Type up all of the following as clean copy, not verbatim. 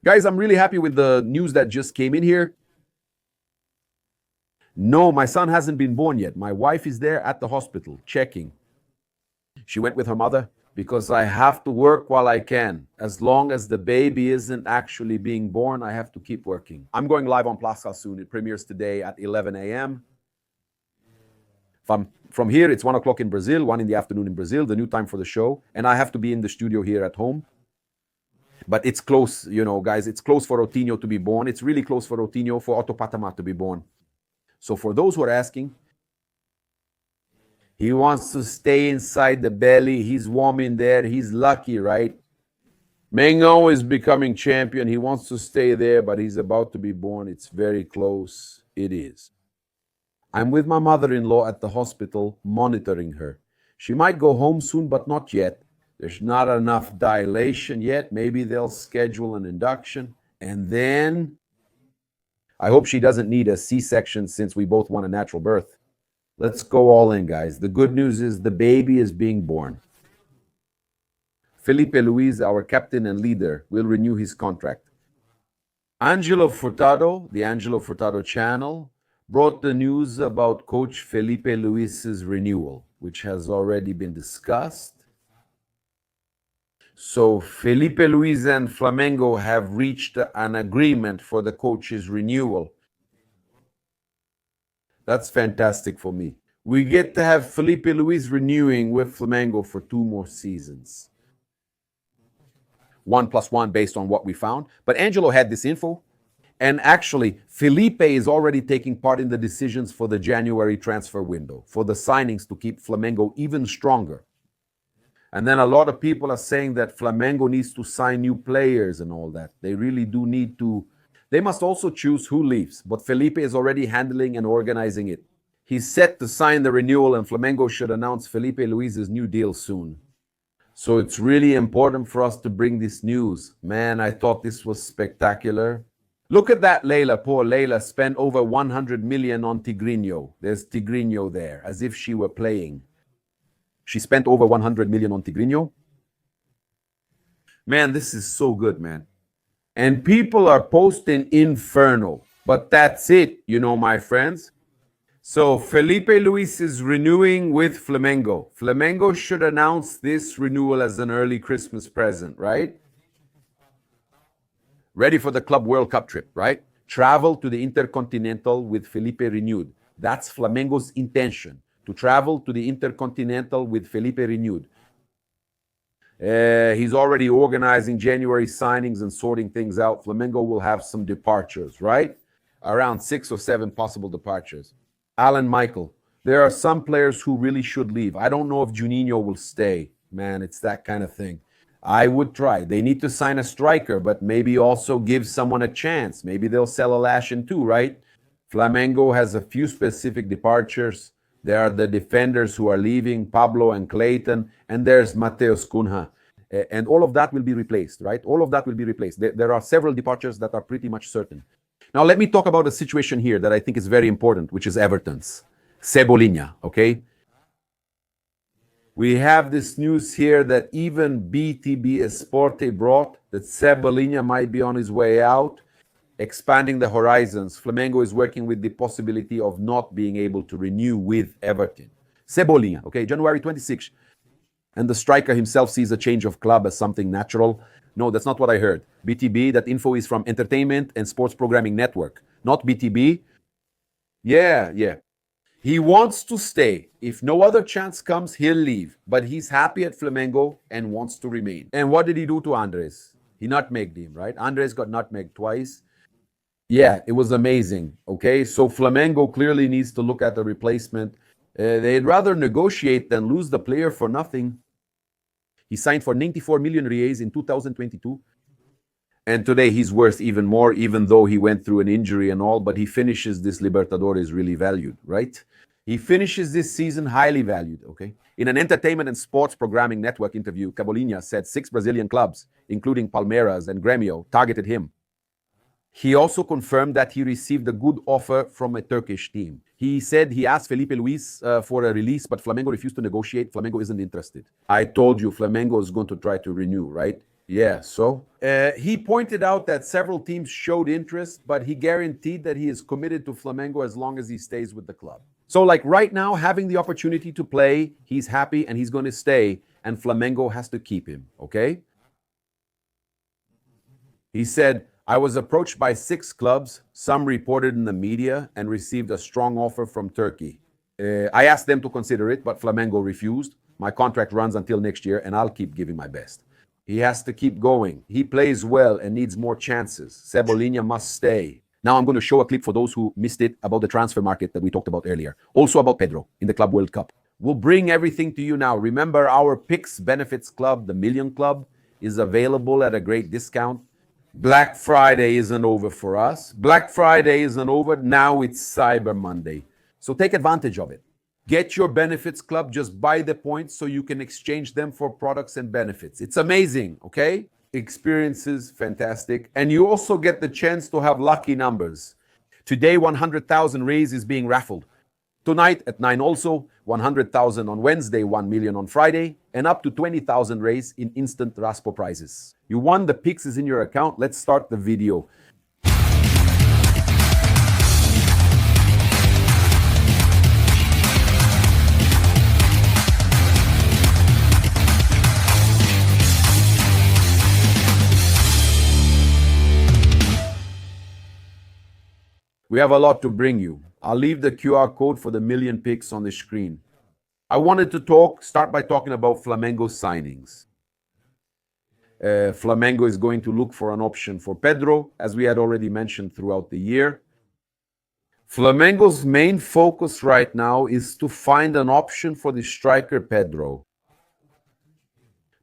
Guys, I'm really happy with the news that just came in here. No, my son hasn't been born yet. My wife is there at the hospital checking. She went with her mother because I have to work while I can. As long as the baby isn't actually being born, I have to keep working. I'm going live on Plaza soon. It premieres today at 11 a.m. From here, it's 1 o'clock in Brazil, 1 in the afternoon in Brazil, the new time for the show. And I have to be in the studio here at home. But it's close, you know, guys. It's close for Otinho to be born. It's really close for Otinho, for Otto Patama to be born. So for those who are asking, he wants to stay inside the belly. He's warm in there. He's lucky, right? Mengo is becoming champion. He wants to stay there, but he's about to be born. It's very close. It is. I'm with my mother-in-law at the hospital, monitoring her. She might go home soon, but not yet. There's not enough dilation yet. Maybe they'll schedule an induction. And then I hope she doesn't need a C-section since we both want a natural birth. Let's go all in, guys. The good news is the baby is being born. Felipe Luiz, our captain and leader, will renew his contract. Angelo Furtado, the Angelo Furtado channel, brought the news about Coach Felipe Luiz's renewal, which has already been discussed. So Felipe Luiz and Flamengo have reached an agreement for the coach's renewal. That's fantastic for me. We get to have Felipe Luiz renewing with Flamengo for 2 more seasons. 1+1 based on what we found. But Angelo had this info. And actually, Felipe is already taking part in the decisions for the January transfer window, for the signings to keep Flamengo even stronger. And then a lot of people are saying that Flamengo needs to sign new players and all that. They really do need to. They must also choose who leaves, but Felipe is already handling and organizing it. He's set to sign the renewal, and Flamengo should announce Felipe Luiz's new deal soon. So it's really important for us to bring this news. Man, I thought this was spectacular. Look at that Leila, poor Leila, spent over 100 million on Tigrinho. There's Tigrinho there, as if she were playing. She spent over 100 million on Tigrinho. Man, this is so good, man. And people are posting Inferno. But that's it, you know, my friends. So Felipe Luiz is renewing with Flamengo. Flamengo should announce this renewal as an early Christmas present, right? Ready for the Club World Cup trip, right? Travel to the Intercontinental with Felipe renewed. That's Flamengo's intention, to travel to the Intercontinental with Felipe renewed. He's already organizing January signings and sorting things out. Flamengo will have some departures, right? Around 6 or 7 possible departures. Alan Michael, there are some players who really should leave. I don't know if Juninho will stay. Man, it's that kind of thing. I would try. They need to sign a striker, but maybe also give someone a chance. Maybe they'll sell a Lashin too, right? Flamengo has a few specific departures. There are the defenders who are leaving, Pablo and Clayton, and there's Mateus Cunha. And all of that will be replaced, right? All of that will be replaced. There are several departures that are pretty much certain. Now, let me talk about a situation here that I think is very important, which is Everton's. Cebolinha, okay? We have this news here that even BTB Esporte brought that Cebolinha might be on his way out, expanding the horizons. Flamengo is working with the possibility of not being able to renew with Everton. Cebolinha, okay, January 26th. And the striker himself sees a change of club as something natural. No, that's not what I heard. BTB, that info is from Entertainment and Sports Programming Network, not BTB. Yeah. He wants to stay. If no other chance comes, he'll leave. But he's happy at Flamengo and wants to remain. And what did he do to Andres? He nutmegged him, right? Andres got nutmegged twice. Yeah, it was amazing, okay? So Flamengo clearly needs to look at the replacement. They'd rather negotiate than lose the player for nothing. He signed for 94 million reais in 2022. And today he's worth even more, even though he went through an injury and all, but he finishes this Libertadores really valued, right? He finishes this season highly valued, okay? In an Entertainment and Sports Programming Network interview, Cebolinha said 6 Brazilian clubs, including Palmeiras and Grêmio, targeted him. He also confirmed that he received a good offer from a Turkish team. He said he asked Felipe Luiz for a release, but Flamengo refused to negotiate. Flamengo isn't interested. I told you Flamengo is going to try to renew, right? Yeah, so he pointed out that several teams showed interest, but he guaranteed that he is committed to Flamengo as long as he stays with the club. So, like right now, having the opportunity to play, he's happy and he's going to stay, and Flamengo has to keep him, okay? He said, I was approached by 6 clubs, some reported in the media, and received a strong offer from Turkey. I asked them to consider it, but Flamengo refused. My contract runs until next year, and I'll keep giving my best. He has to keep going. He plays well and needs more chances. Cebolinha must stay. Now I'm going to show a clip for those who missed it about the transfer market that we talked about earlier. Also about Pedro in the Club World Cup. We'll bring everything to you now. Remember, our Picks Benefits Club, the Million Club, is available at a great discount. Black Friday isn't over for us. Black Friday isn't over. Now it's Cyber Monday. So take advantage of it. Get your benefits club, just buy the points so you can exchange them for products and benefits. It's amazing, okay? Experiences, fantastic. And you also get the chance to have lucky numbers. Today, 100,000 raise is being raffled. Tonight at 9 also, 100,000 on Wednesday, 1 million on Friday, and up to 20,000 raise in instant Raspo prizes. You won, the Pix is in your account. Let's start the video. We have a lot to bring you. I'll leave the QR code for the million picks on the screen. I wanted to start by talking about Flamengo signings. Flamengo is going to look for an option for Pedro, as we had already mentioned throughout the year. Flamengo's main focus right now is to find an option for the striker Pedro.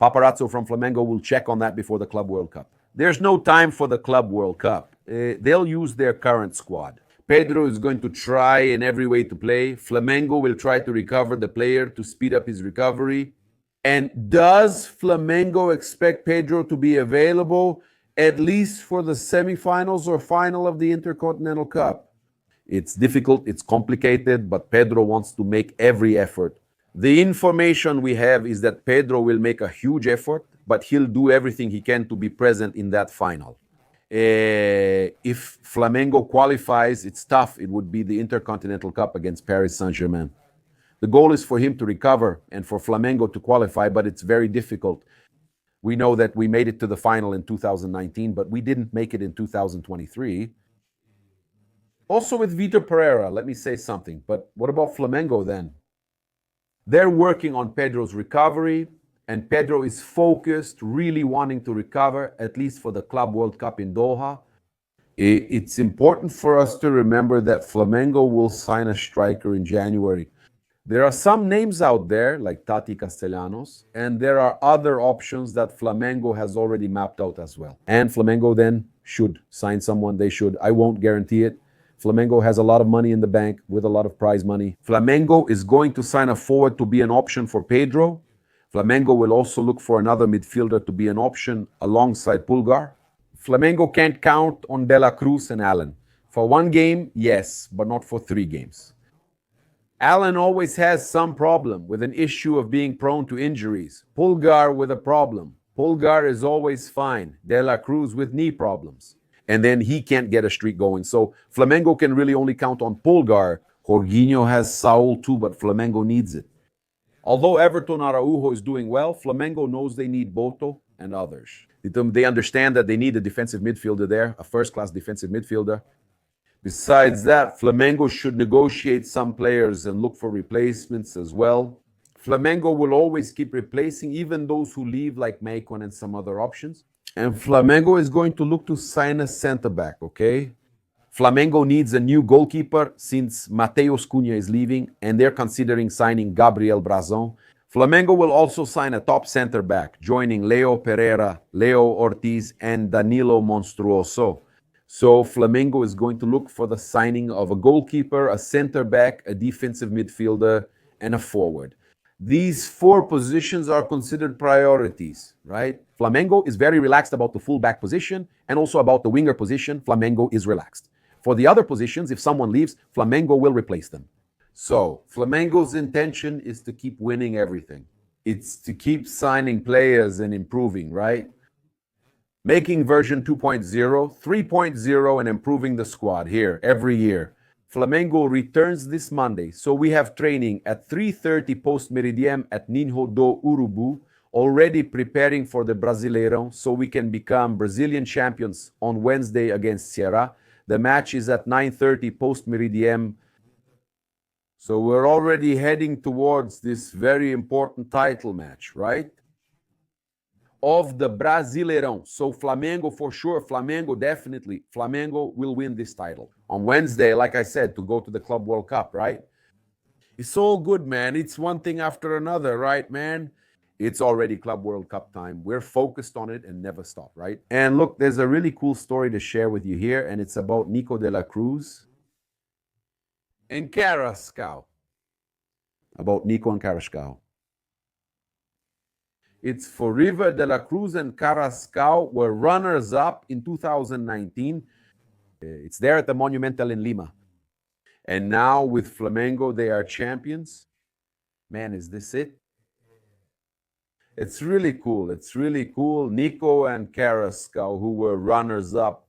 Paparazzo from Flamengo will check on that before the Club World Cup. There's no time for the Club World Cup. They'll use their current squad. Pedro is going to try in every way to play. Flamengo will try to recover the player to speed up his recovery. And does Flamengo expect Pedro to be available at least for the semifinals or final of the Intercontinental Cup? It's difficult, it's complicated, but Pedro wants to make every effort. The information we have is that Pedro will make a huge effort, but he'll do everything he can to be present in that final. If Flamengo qualifies, it's tough. It would be the Intercontinental Cup against Paris Saint-Germain. The goal is for him to recover and for Flamengo to qualify, but it's very difficult. We know that we made it to the final in 2019, but we didn't make it in 2023. Also with Vitor Pereira, let me say something. But what about Flamengo then? They're working on Pedro's recovery, and Pedro is focused, really wanting to recover, at least for the Club World Cup in Doha. It's important for us to remember that Flamengo will sign a striker in January. There are some names out there, like Tati Castellanos, and there are other options that Flamengo has already mapped out as well. And Flamengo then should sign someone, they should. I won't guarantee it. Flamengo has a lot of money in the bank with a lot of prize money. Flamengo is going to sign a forward to be an option for Pedro. Flamengo will also look for another midfielder to be an option alongside Pulgar. Flamengo can't count on De La Cruz and Allen. For one game, yes, but not for 3 games. Allen always has some problem with an issue of being prone to injuries. Pulgar with a problem. Pulgar is always fine. De La Cruz with knee problems. And then he can't get a streak going. So Flamengo can really only count on Pulgar. Jorginho has Saul too, but Flamengo needs it. Although Everton Araujo is doing well, Flamengo knows they need Boto and others. They understand that they need a defensive midfielder there, a first-class defensive midfielder. Besides that, Flamengo should negotiate some players and look for replacements as well. Flamengo will always keep replacing even those who leave, like Maicon and some other options. And Flamengo is going to look to sign a center-back, okay? Flamengo needs a new goalkeeper since Mateus Cunha is leaving, and they're considering signing Gabriel Brazon. Flamengo will also sign a top center-back, joining Leo Pereira, Leo Ortiz, and Danilo Monstruoso. So Flamengo is going to look for the signing of a goalkeeper, a center-back, a defensive midfielder, and a forward. These 4 positions are considered priorities, right? Flamengo is very relaxed about the full-back position and also about the winger position. Flamengo is relaxed. For the other positions, if someone leaves, Flamengo will replace them. So, Flamengo's intention is to keep winning everything. It's to keep signing players and improving, right? Making version 2.0, 3.0, and improving the squad here every year. Flamengo returns this Monday, so we have training at 3:30 post-meridiem at Ninho do Urubu, already preparing for the Brasileirão so we can become Brazilian champions on Wednesday against Ceará. The match is at 9:30 post-meridiem. So we're already heading towards this very important title match, right? Of the Brasileirão. So Flamengo for sure, Flamengo definitely, Flamengo will win this title. On Wednesday, like I said, to go to the Club World Cup, right? It's all good, man. It's one thing after another, right, man? It's already Club World Cup time. We're focused on it and never stop, right? And look, there's a really cool story to share with you here, and it's about Nico de la Cruz and Carrasco. About Nico and Carrasco. It's for River de la Cruz and Carrasco were runners-up in 2019. It's there at the Monumental in Lima. And now with Flamengo, they are champions. Man, is this it? It's really cool. It's really cool. Nico and Carrasco, who were runners-up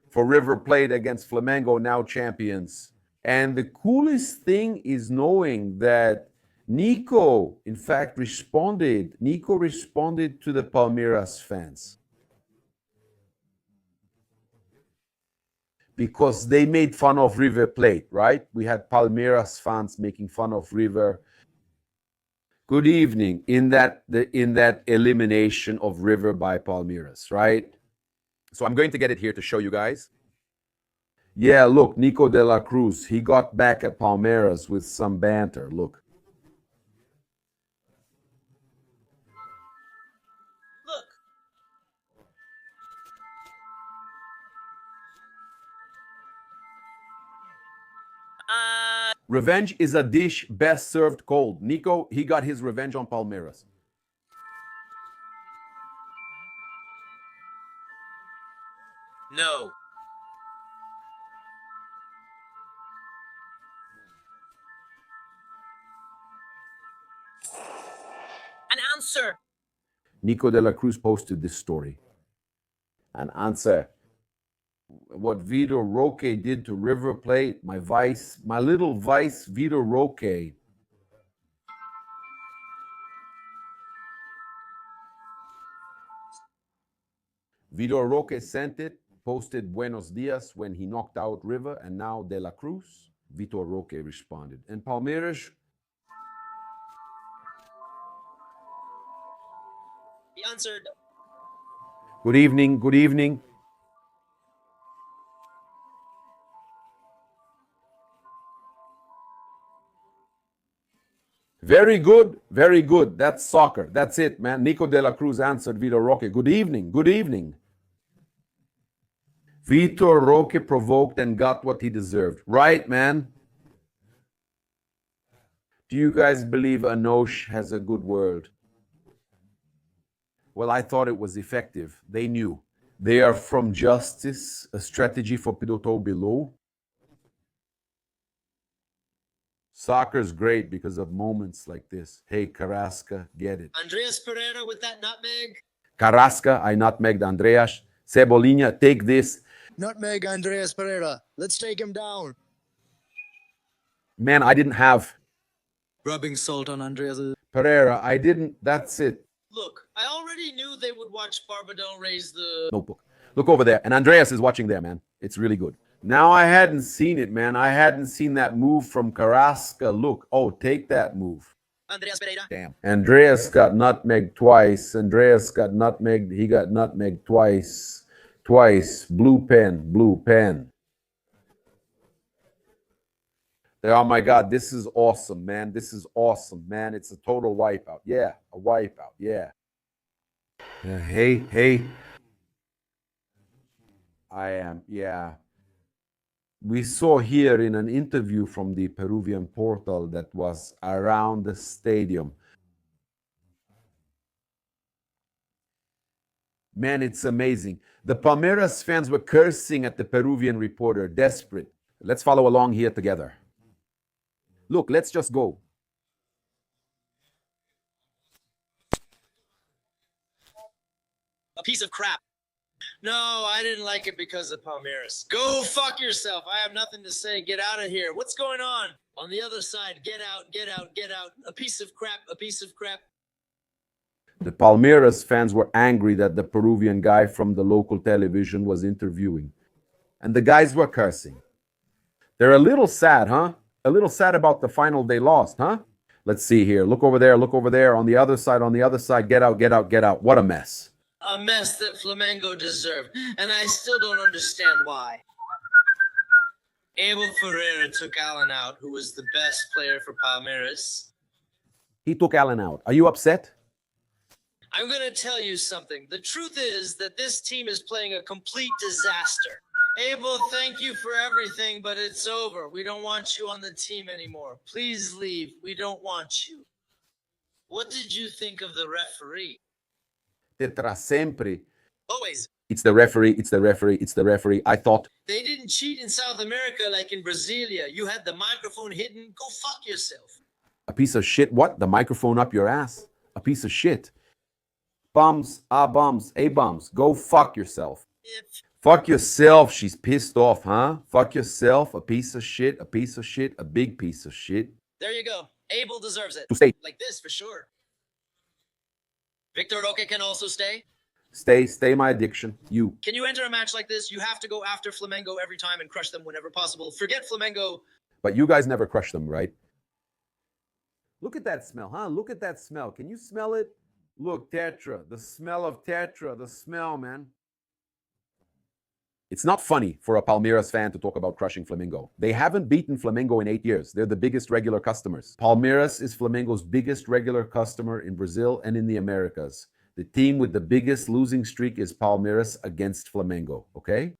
for River Plate against Flamengo, now champions. And the coolest thing is knowing that Nico, in fact, responded. Nico responded to the Palmeiras fans because they made fun of River Plate, right? We had Palmeiras fans making fun of River. Good evening in that elimination of River by Palmeiras, right? So I'm going to get it here to show you guys. Yeah, look, Nico de la Cruz, he got back at Palmeiras with some banter. Look. Revenge is a dish best served cold. Nico, he got his revenge on Palmeiras. No. An answer. Nico de la Cruz posted this story. An answer. What Vitor Roque did to River Plate, my little vice, Vitor Roque. Vitor Roque sent it, posted Buenos Dias when he knocked out River, and now De La Cruz, Vitor Roque responded. And Palmeiras, He answered. Good evening, good evening. Very good, very good. That's soccer. That's it, man. Nico de la Cruz answered Vitor Roque. Good evening, good evening. Vitor Roque provoked and got what he deserved. Right, man? Do you guys believe Anosh has a good word? Well, I thought it was effective. They knew. They are from justice, a strategy for Piloto below. Soccer's great because of moments like this. Hey, Carrasca, get it. Andreas Pereira with that nutmeg. Carrasca, I nutmegged Andreas. Cebolinha, take this. Nutmeg Andreas Pereira. Let's take him down. Man, I didn't have Rubbing salt on Andreas. Pereira. I didn't. That's it. Look, I already knew they would watch Barbadão raise the Notebook. Look over there. And Andreas is watching there, man. It's really good. Now I hadn't seen it, man. I hadn't seen that move from Carrasca. Look. Oh, take that move. Andreas Pereira. Damn. Andreas got nutmegged twice. Andreas got nutmegged. He got nutmegged twice. Twice. Blue pen. Blue pen. Oh my God, this is awesome, man. This is awesome, man. It's a total wipeout. Yeah, a wipeout. Yeah. Hey. I am, yeah. We saw here in an interview from the Peruvian portal that was around the stadium. Man, it's amazing. The Palmeiras fans were cursing at the Peruvian reporter, desperate. Let's follow along here together. Look, let's just go. a piece of crap. No, I didn't like it because of Palmeiras. Go fuck yourself. I have nothing to say. Get out of here. What's going on? On the other side, get out, get out, get out. A piece of crap, a piece of crap. The Palmeiras fans were angry that the Peruvian guy from the local television was interviewing. And the guys were cursing. They're a little sad, huh? A little sad about the final they lost, huh? Let's see here. Look over there, look over there. On the other side. Get out, get out, get out. What a mess. A mess that Flamengo deserved. And I still don't understand why. Abel Ferreira took Alan out, who was the best player for Palmeiras. He took Alan out. Are you upset? I'm going to tell you something. The truth is that this team is playing a complete disaster. Abel, thank you for everything, but it's over. We don't want you on the team anymore. Please leave. We don't want you. What did you think of the referee? Tetra sempre. Always. It's the referee, it's the referee, it's the referee. I thought They didn't cheat in South America like in Brasilia. You had the microphone hidden. Go fuck yourself. a piece of shit. What? The microphone up your ass? A piece of shit. Bums, bums, bums. Go fuck yourself. Fuck yourself. She's pissed off, huh? Fuck yourself. A piece of shit, a piece of shit, a big piece of shit. There you go. Abel deserves it. To stay. Like this, for sure. Victor Roque can also stay. Stay my addiction. You. Can you enter a match like this? You have to go after Flamengo every time and crush them whenever possible. Forget Flamengo. But you guys never crush them, right? Look at that smell, huh? Look at that smell. Can you smell it? Look, Tetra. The smell of Tetra. The smell, man. It's not funny for a Palmeiras fan to talk about crushing Flamengo. They haven't beaten Flamengo in 8 years. They're the biggest regular customers. Palmeiras is Flamengo's biggest regular customer in Brazil and in the Americas. The team with the biggest losing streak is Palmeiras against Flamengo, okay?